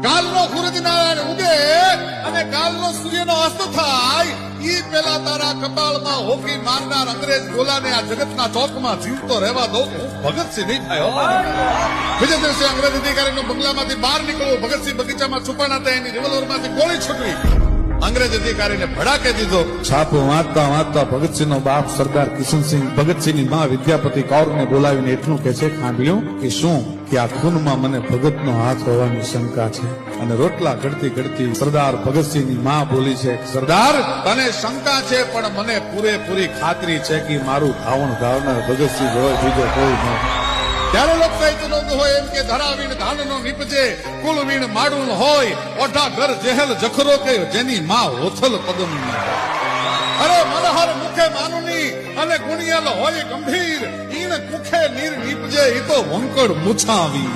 કાલનો સૂરજનારાયણ ઉગે અને કાલનો સૂર્યનો અસ્ત થાય ઈ પેલા તારા કપાળમાં હોકી મારનાર અંગ્રેજ ગોલાને આ જગતના ચોકમાં જીવતો રહેવા દો હું ભગતસિંહ નહીં થાય. બીજા દિવસે અંગ્રેજ અધિકારીનો બંગલામાંથી બહાર નીકળવું, ભગતસિંહ બગીચામાં છુપાણા હતા, એની રિવોલ્વરમાંથી ગોળી છૂટવી, અંગ્રેજ અધિકારીને ભડાકે દીધો. છાપો વાંચતા વાંચતા ભગતસિંહનો બાપ સરદાર કિશનસિંહ ભગતસિંહની માં વિદ્યાપતિ કૌરને બોલાવીને એટલું કહે છે, ખાંભ્યું કે શું કે આ ખૂનમાં મને ભગતનો હાથ હોવાની શંકા છે. અને રોટલા ઘડતી ઘડતી સરદાર ભગતસિંહની માં બોલી છે, સરદાર તને શંકા છે પણ મને પૂરેપૂરી ખાતરી છે કે મારું ધાવણ ધાવનાર ભગતસિંહ હોય, બીજો કોઈ નહીં. ત્યારે લોક સાહિત્યનો હોય એમ કે ધરાવીણ ધાનનો નીપજે, કુલવીણ માડું હોય, ઓઢા ઘર જેહલ જખરો કે જેની માં ઓથલ પદમ. અરે મનહર મુખે માનુની અને ગુણિયલ હોય ગંભીર, ઈણ કુખે નીર નીપજે ઈ તો વંકડ મૂછાવી.